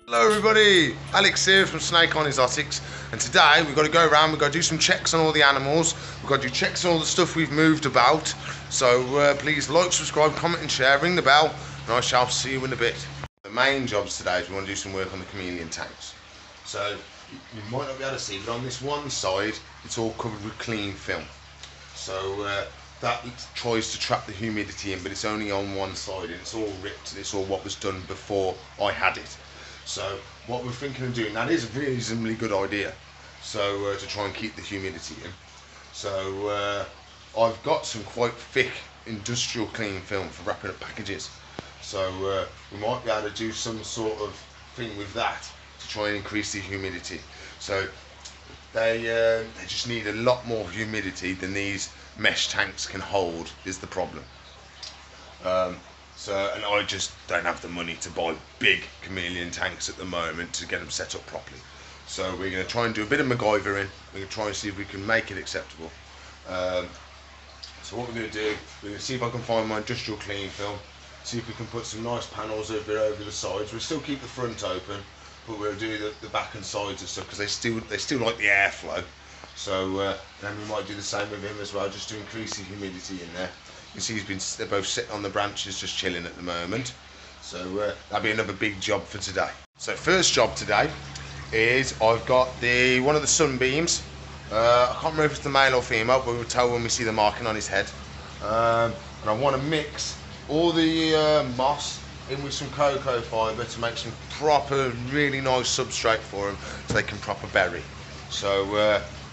Hello everybody, Alex here from Snake on Exotics, and today we've got to go around, we've got to do some checks on all the animals, we've got to do checks on all the stuff we've moved about, so please like, subscribe, comment and share, ring the bell, and I shall see you in a bit. The main jobs today is we want to do some work on the Chameleon tanks. So you might not be able to see, but on this one side it's all covered with clean film. So that tries to trap the humidity in, but it's only on one side and it's all ripped, and it's all what was done before I had it. So what we're thinking of doing, that is a reasonably good idea, so to try and keep the humidity in. So I've got some quite thick industrial clean film for wrapping up packages, so we might be able to do some sort of thing with that to try and increase the humidity. So they just need a lot more humidity than these mesh tanks can hold, is the problem. And I just don't have the money to buy big Chameleon tanks at the moment to get them set up properly. So we're going to try and do a bit of MacGyvering. We're going to try and see if we can make it acceptable. So what we're going to do, we're going to see if I can find my industrial clean film, see if we can put some nice panels over the sides. We'll still keep the front open, but we'll do the back and sides and stuff because they still like the airflow. So then we might do the same with him as well, just to increase the humidity in there. You can see they're both sitting on the branches just chilling at the moment. So that'll be another big job for today. So first job today is I've got one of the Sunbeams. I can't remember if it's the male or female, but we'll tell when we see the marking on his head. And I want to mix all the moss in with some cocoa fibre to make some proper, really nice substrate for him so they can proper berry. So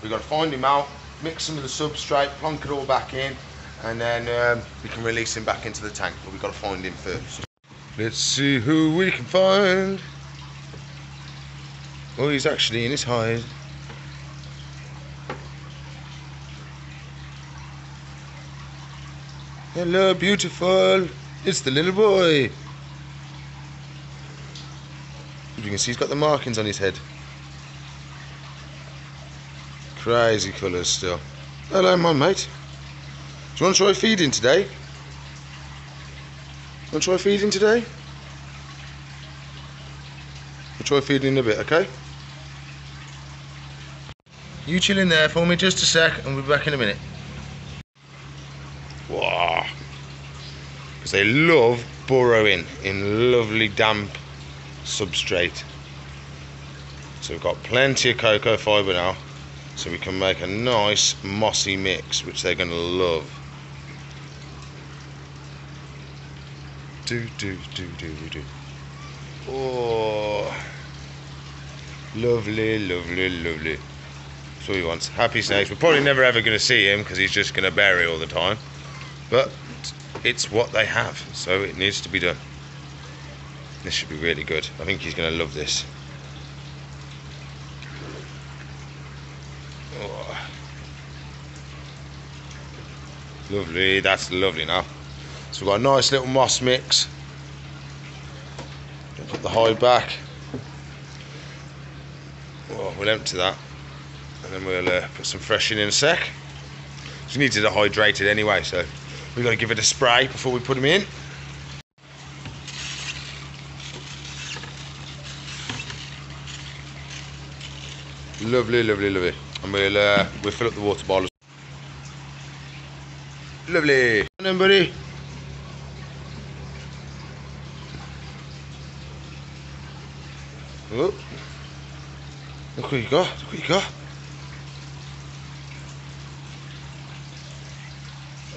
we've got to find him out, mix some of the substrate, plonk it all back in, and then we can release him back into the tank, but we've got to find him first. Let's see who we can find. Oh, he's actually in his hide. Hello, beautiful. It's the little boy. You can see he's got the markings on his head. Crazy colours still. Hello, my mate. Do you want to try feeding today? Want to try feeding today? We'll try feeding in a bit, okay? You chill in there for me just a sec and we'll be back in a minute. Wow. Because they love burrowing in lovely damp substrate. So we've got plenty of cocoa fibre now, so we can make a nice mossy mix which they're going to love. Do. Oh, lovely. That's all he wants. Happy snakes. We're probably never ever going to see him because he's just going to bury all the time, but it's what they have, so it needs to be done. This should be really good. I think he's going to love this. Oh. Lovely, that's lovely now. So we've got a nice little moss mix. Put the hide back. Oh, we'll empty that, and then we'll put some fresh in a sec. Just needs it hydrated anyway, so we've got to give it a spray before we put them in. Lovely. And we'll fill up the water bottle. Lovely. Come on, buddy. Oh. Look what you got.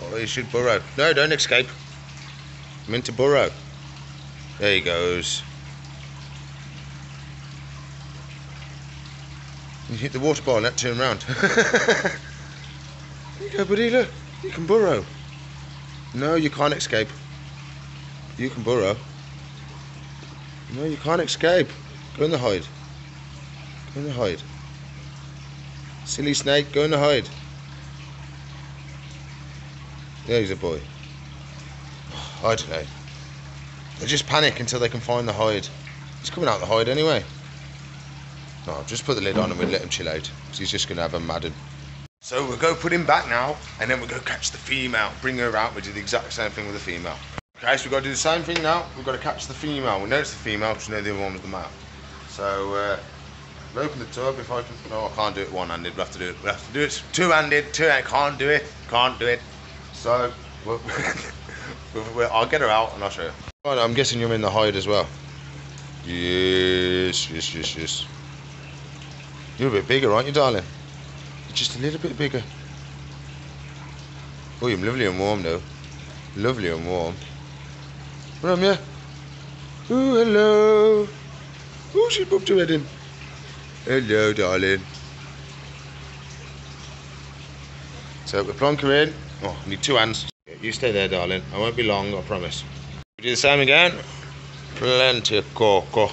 Oh, you should burrow. No, don't escape. I'm meant to burrow. There he goes. You hit the water bottle and that turn round. There you go, buddy, look. You can burrow. No, you can't escape. You can burrow. No, you can't escape. Go in the hide. Go in the hide. Silly snake, go in the hide. There's a boy. I don't know. They just panic until they can find the hide. He's coming out the hide anyway. No, just put the lid on and we'll let him chill out, because he's just going to have a madden. So we'll go put him back now, and then we'll go catch the female, bring her out. We do the exact same thing with the female. Okay, so we've got to do the same thing now. We've got to catch the female. We know it's the female because we know the other one was the male. So open the tub if I can. No, I can't do it one-handed. We'll have to do it two-handed. Can't do it. So I'll get her out and I'll show you. Right, I'm guessing you're in the hide as well. Yes. You're a bit bigger, aren't you, darling? You're just a little bit bigger. Oh, you're lovely and warm though. Lovely and warm. Where am you? Oh, hello. Oh, she popped her head in. Hello, darling. So we plonk her in. Oh, I need two hands. You stay there, darling. I won't be long, I promise. We do the same again. Plenty of cocoa.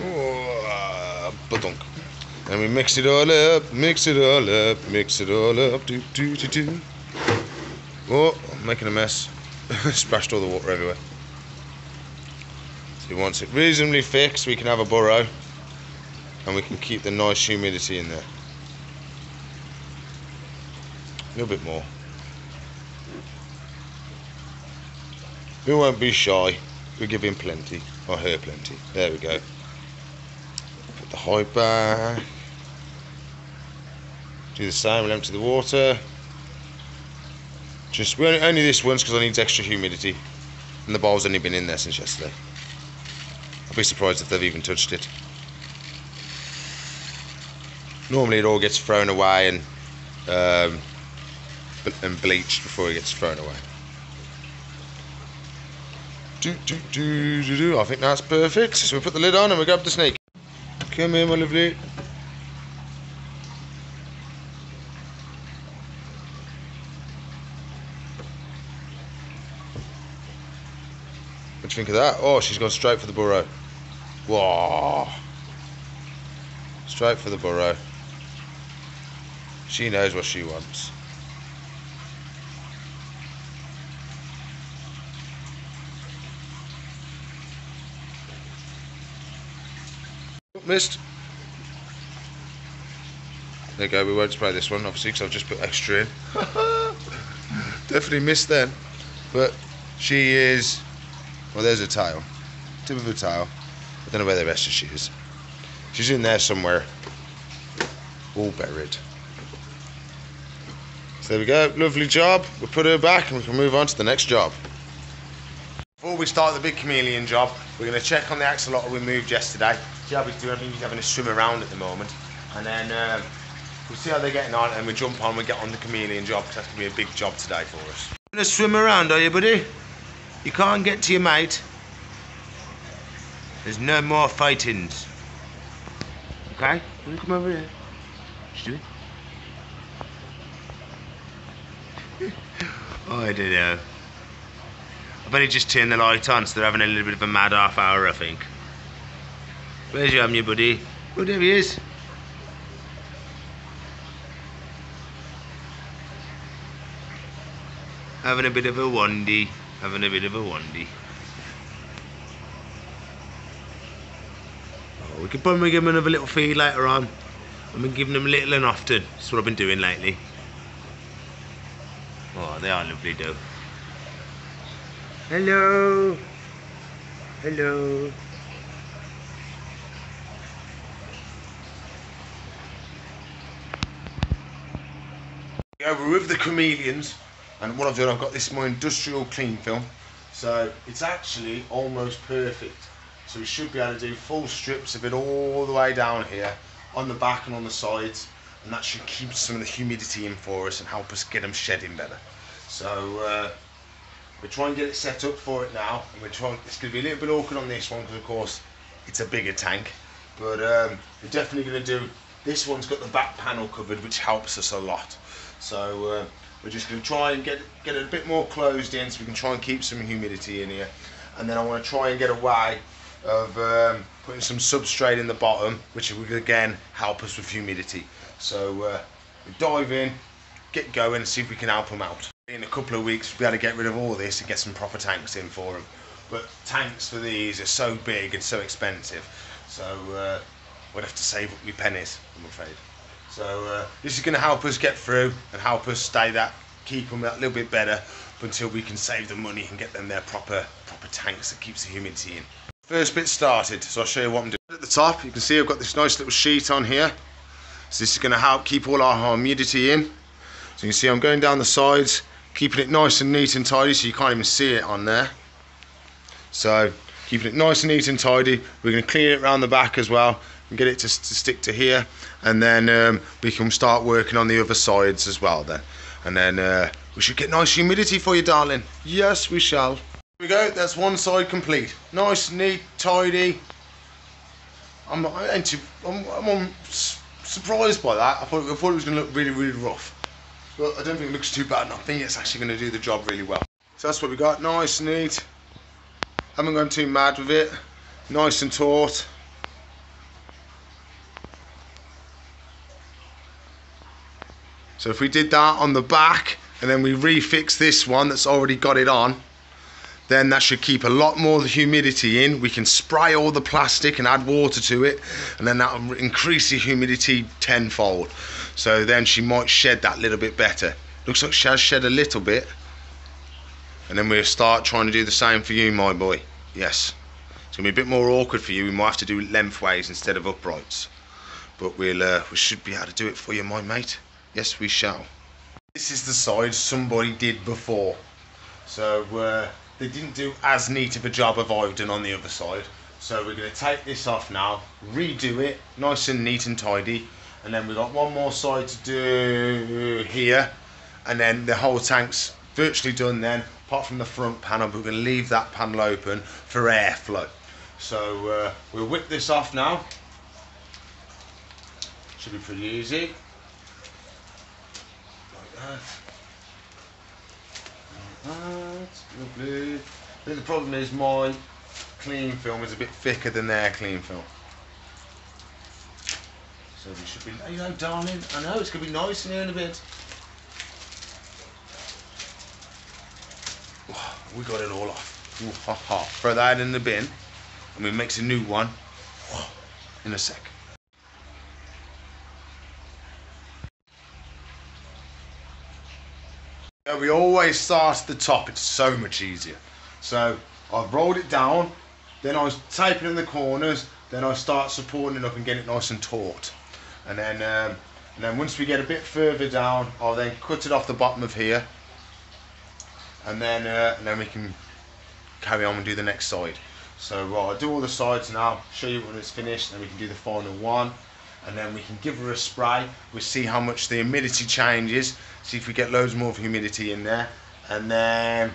Oh, ba-dunk. And we mix it all up. Do. Oh, I'm making a mess. Splashed all the water everywhere. So once it reasonably fixed, we can have a burrow and we can keep the nice humidity in there. A little bit more. We won't be shy. We'll give him plenty, or her plenty. There we go. Put the hide back. Do the same, we'll empty the water. Just only this once because I need extra humidity, and the bowl's only been in there since yesterday. I'll be surprised if they've even touched it. Normally it all gets thrown away and bleached before it gets thrown away. I think that's perfect. So we put the lid on and we grab the snake. Come here, my lovely. What do you think of that? Oh, she's gone straight for the burrow. Whoa. Straight for the burrow. She knows what she wants. Missed. There you go, we won't spray this one obviously because I've just put extra in. Definitely missed then. But she is, well, there's her tail, tip of her tail. I don't know where the rest of she is. She's in there somewhere, all buried. So there we go, lovely job. We'll put her back and we can move on to the next job. Before we start the big chameleon job, we're going to check on the axolotl we moved yesterday. See how he's doing. I think he's having a swim around at the moment. And then we'll see how they're getting on and we jump on and we get on the chameleon job because that's going to be a big job today for us. You're going to swim around, are you, buddy? You can't get to your mate. There's no more fightings. Okay? You want to come over here? What you doing? Oh, I don't know. I bet he just turned the light on, so they're having a little bit of a mad half hour, I think. Where's you having your buddy? Oh, there he is. Having a bit of a wandy. Oh, we could probably give him another little feed later on. I've been giving them little and often. That's what I've been doing lately. Oh, they are lovely though. Hello. Hello. We're with the chameleons, and what I've done, I've got this my industrial clean film, so it's actually almost perfect. So we should be able to do full strips of it all the way down here, on the back and on the sides, and that should keep some of the humidity in for us and help us get them shedding better. So we're trying to get it set up for it now, and it's going to be a little bit awkward on this one because of course it's a bigger tank, but we're definitely going to do, this one's got the back panel covered which helps us a lot. So we're just going to try and get it a bit more closed in so we can try and keep some humidity in here, and then I want to try and get a way of putting some substrate in the bottom which will again help us with humidity. So we dive in, get going and see if we can help them out. In a couple of weeks we'll be able to get rid of all this and get some proper tanks in for them, but tanks for these are so big and so expensive, so we'll have to save up my pennies, I'm afraid. So this is going to help us get through and help us keep them a little bit better. until we can save the money and get them their proper tanks that keeps the humidity in. First bit started, so I'll show you what I'm doing. At the top, you can see I've got this nice little sheet on here. So this is going to help keep all our humidity in. So you can see I'm going down the sides, keeping it nice and neat and tidy, so you can't even see it on there. So keeping it nice and neat and tidy. We're going to clean it around the back as well and get it to stick to here, and then we can start working on the other sides as well then. And then we should get nice humidity for you, darling. Yes, we shall. Here we go, that's one side complete. Nice, neat, tidy. I'm surprised by that. I thought it was going to look really, really rough. But I don't think it looks too bad, and I think it's actually going to do the job really well. So that's what we got, nice, neat. Haven't gone too mad with it. Nice and taut. So if we did that on the back, and then we refix this one that's already got it on, then that should keep a lot more of the humidity in. We can spray all the plastic and add water to it, and then that will increase the humidity tenfold. So then she might shed that little bit better. Looks like she has shed a little bit. And then we'll start trying to do the same for you, my boy. Yes. It's going to be a bit more awkward for you. We might have to do it lengthways instead of uprights. But we should be able to do it for you, my mate. Yes, we shall. This is the side somebody did before. So they didn't do as neat of a job of I've done on the other side. So we're going to take this off now, redo it, nice and neat and tidy. And then we've got one more side to do here. And then the whole tank's virtually done then, apart from the front panel, but we're going to leave that panel open for airflow. So we'll whip this off now. Should be pretty easy. Like that. Lovely. I think the problem is my clean film is a bit thicker than their clean film. So we should be, you know, darling, I know it's going to be nice in here in a bit. We got it all off. Ooh, ha, ha. Throw that in the bin and we mix a new one in a sec. We always start at the top, it's so much easier. So I've rolled it down, then I was taping in the corners, then I start supporting it up and get it nice and taut. And then once we get a bit further down, I'll then cut it off the bottom of here. And then we can carry on and do the next side. So I'll do all the sides now, show you when it's finished, and we can do the final one. And then we can give her a spray. We'll see how much the humidity changes, see if we get loads more of humidity in there, and then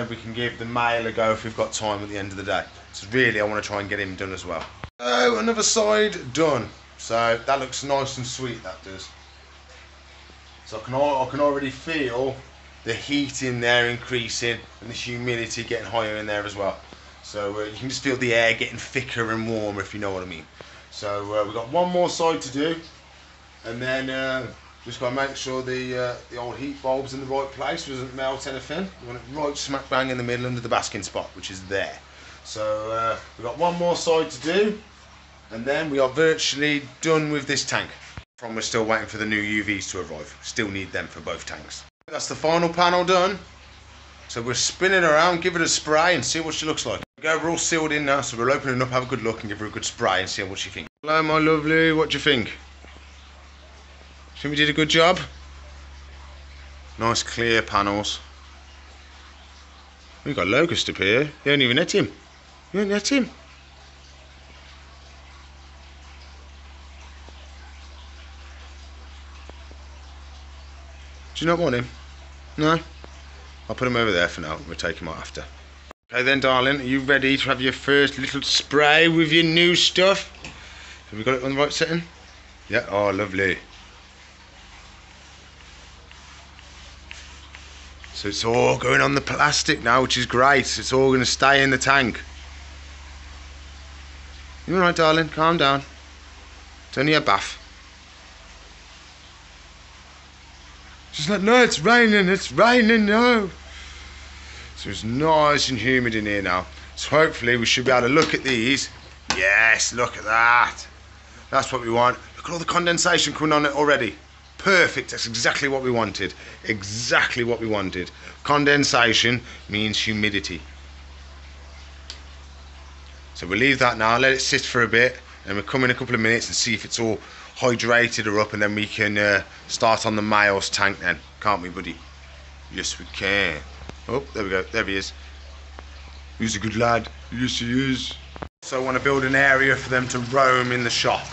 we can give the male a go if we've got time at the end of the day. So really I want to try and get him done as well. So another side done. So that looks nice and sweet, that does. So I can already feel the heat in there increasing and the humidity getting higher in there as well. So you can just feel the air getting thicker and warmer, if you know what I mean. So we've got one more side to do, and then just got to make sure the old heat bulb's in the right place, doesn't melt anything. We want it right smack bang in the middle under the basking spot, which is there. So we've got one more side to do, and then we are virtually done with this tank. We're still waiting for the new UVs to arrive. Still need them for both tanks. That's the final panel done. So we're spinning around, give it a spray and see what she looks like. We're all sealed in now, so we'll open it up, have a good look and give her a good spray and see what she thinks. Hello my lovely, what do you think? Think we did a good job? Nice clear panels. We've got Locust up here. You haven't even hit him. You haven't hit him. Do you not want him? No? I'll put him over there for now. We'll take him out after. Okay then, darling, are you ready to have your first little spray with your new stuff? Have we got it on the right setting? Yeah, oh lovely. So it's all going on the plastic now, which is great. It's all going to stay in the tank. You alright, darling? Calm down. It's only a bath. She's like, no, it's raining, no. So it's nice and humid in here now. So hopefully we should be able to look at these. Yes, look at that. That's what we want. Look at all the condensation coming on it already. Perfect, that's exactly what we wanted. Exactly what we wanted. Condensation means humidity. So we'll leave that now, let it sit for a bit, and we'll come in a couple of minutes and see if it's all hydrated or up, and then we can start on the male's tank then, can't we, buddy? Yes, we can. Oh, there we go, there he is. He's a good lad. Yes, he is. So I want to build an area for them to roam in the shop,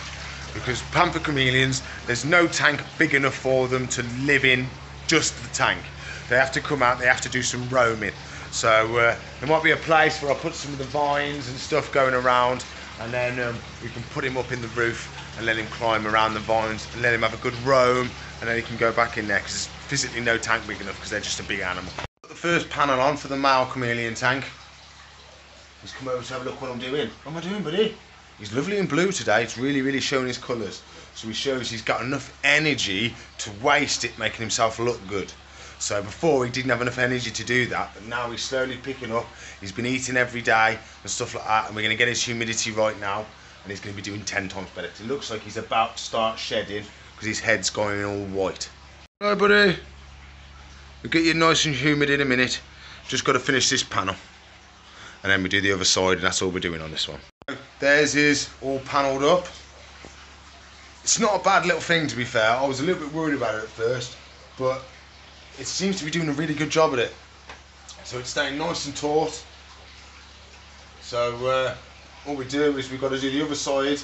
because pamper chameleons, there's no tank big enough for them to live in, just the tank. They have to come out, they have to do some roaming. So there might be a place where I'll put some of the vines and stuff going around, and then we can put him up in the roof and let him climb around the vines and let him have a good roam, and then he can go back in there, because there's physically no tank big enough because they're just a big animal. Put the first panel on for the male chameleon tank. He's come over to have a look what I'm doing. What am I doing, buddy? He's lovely in blue today. It's really showing his colours. So he shows he's got enough energy to waste it making himself look good. So before he didn't have enough energy to do that, but now he's slowly picking up. He's been eating every day and stuff like that, and we're going to get his humidity right now, and he's going to be doing 10 times better. It looks like he's about to start shedding because his head's going all white. Right, buddy. We'll get you nice and humid in a minute. Just got to finish this panel, and then we do the other side, and that's all we're doing on this one. There's his all panelled up. It's not a bad little thing, to be fair. I was a little bit worried about it at first, but it seems to be doing a really good job at it. So it's staying nice and taut. So all we do is we've got to do the other side.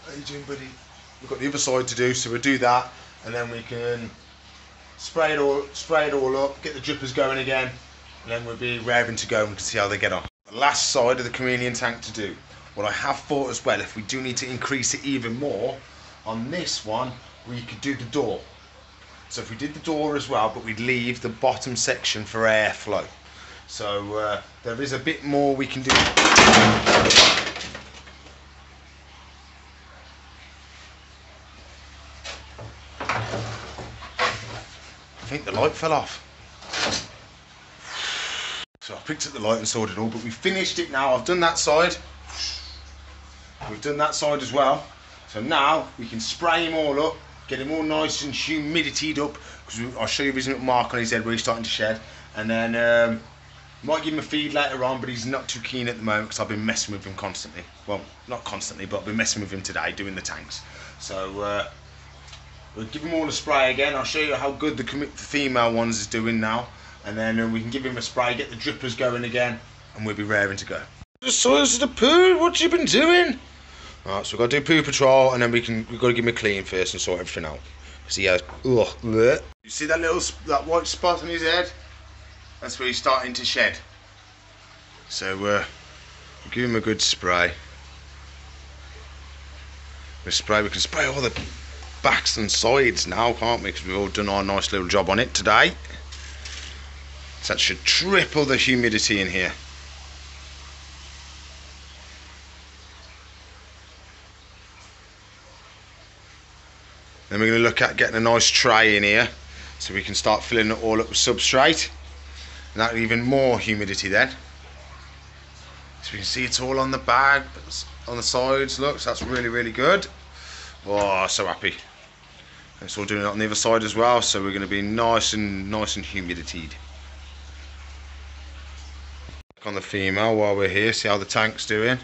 How you doing, buddy? We've got the other side to do, so we'll do that, and then we can spray it all up, get the drippers going again, and then we'll be raring to go and we can see how they get on. The last side of the chameleon tank to do. What I have thought as well, if we do need to increase it even more, on this one we could do the door. So if we did the door as well, but we'd leave the bottom section for airflow. So there is a bit more we can do. I think the light fell off. So I picked up the light and sorted it all, but we finished it now. I've done that side. We've done that side as well. So now we can spray him all up, get him all nice and humidityed up, because I'll show you his little mark on his head where he's starting to shed, and then might give him a feed later on, but he's not too keen at the moment because I've been messing with him constantly. Well, not constantly, but I've been messing with him today doing the tanks. So we'll give him all a spray again. I'll show you how good the female ones is doing now, and then we can give him a spray, get the drippers going again, and we'll be raring to go. The size of the poo, what you been doing? Alright, so we've got to do Poo Patrol, and then we've got to give him a clean first and sort everything out. Because he has, you see that that white spot on his head? That's where he's starting to shed. So we'll give him a good spray. We can spray all the backs and sides now, can't we? Because we've all done our nice little job on it today. So that should triple the humidity in here. Then we're going to look at getting a nice tray in here, so we can start filling it all up with substrate, and that'll even more humidity then. So we can see it's all on the bag, on the sides. Look, so that's really good. Oh, so happy. And it's all doing it on the other side as well, so we're going to be nice and humidityed. Look on the female while we're here, see how the tank's doing.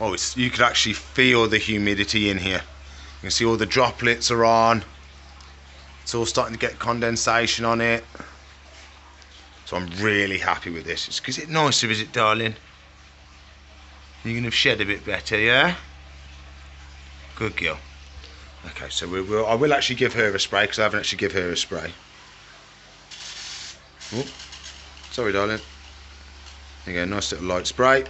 Oh, you could actually feel the humidity in here. You can see all the droplets are on. It's all starting to get condensation on it. So I'm really happy with this. Is it nicer, is it, darling? You're going to shed a bit better, yeah? Good girl. Okay, so I will actually give her a spray, because I haven't actually given her a spray. Oh, sorry, darling. There you go, nice little light spray.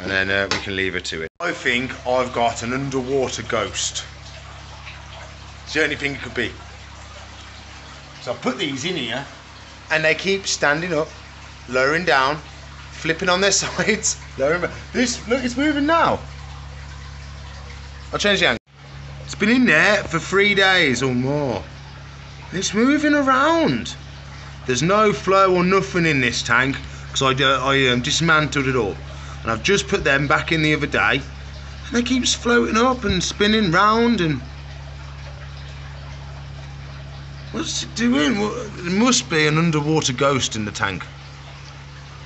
And then we can leave her to it. I think I've got an underwater ghost. It's the only thing it could be. So I put these in here, and they keep standing up, lowering down, flipping on their sides, lowering back. This, look, it's moving now. I'll change the angle. It's been in there for 3 days or more. It's moving around. There's no flow or nothing in this tank, because I dismantled it all. And I've just put them back in the other day, and they keep floating up and spinning round, and What's it doing? There must be an underwater ghost in the tank.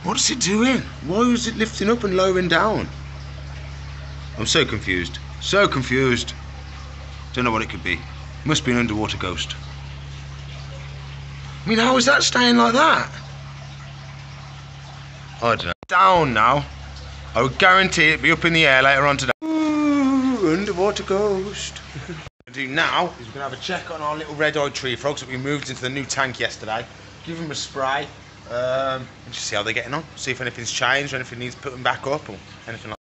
What's it doing? Why was it lifting up and lowering down? I'm so confused. So confused. Don't know what it could be. Must be an underwater ghost. I mean, how is that staying like that? I don't know. Down now. I would guarantee it'd be up in the air later on today. Ooh, underwater ghost. What we're going to do now is we're going to have a check on our little red-eyed tree frogs that we moved into the new tank yesterday. Give them a spray and just see how they're getting on. See if anything's changed or anything needs putting back up or anything like that.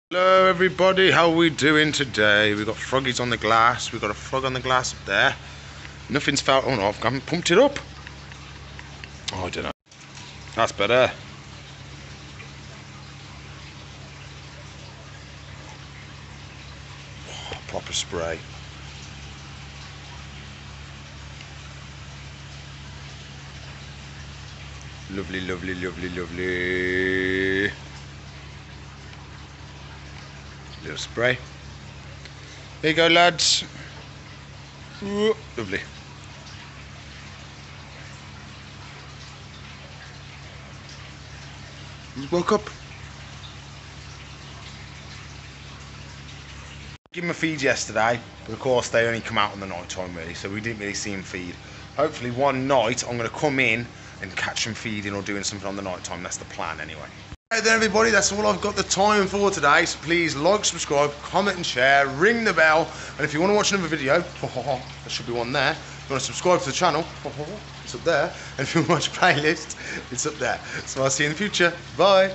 Hello everybody, how are we doing today? We've got froggies on the glass. We've got a frog on the glass up there. Nothing's felt. Oh no, I haven't pumped it up. Oh, I don't know. That's better. Oh, proper spray. Lovely, lovely, lovely, lovely. Little spray. There you go, lads. Ooh, lovely. Just woke up. Give them a feed yesterday, but of course they only come out on the night time really, so we didn't really see them feed. Hopefully one night I'm going to come in and catch them feeding or doing something on the night time. That's the plan anyway. Right then everybody, that's all I've got the time for today, so please like, subscribe, comment and share, ring the bell, and if you want to watch another video, there should be one there. If you want to subscribe to the channel, it's up there, and if you want to watch a playlist, it's up there. So I'll see you in the future. Bye.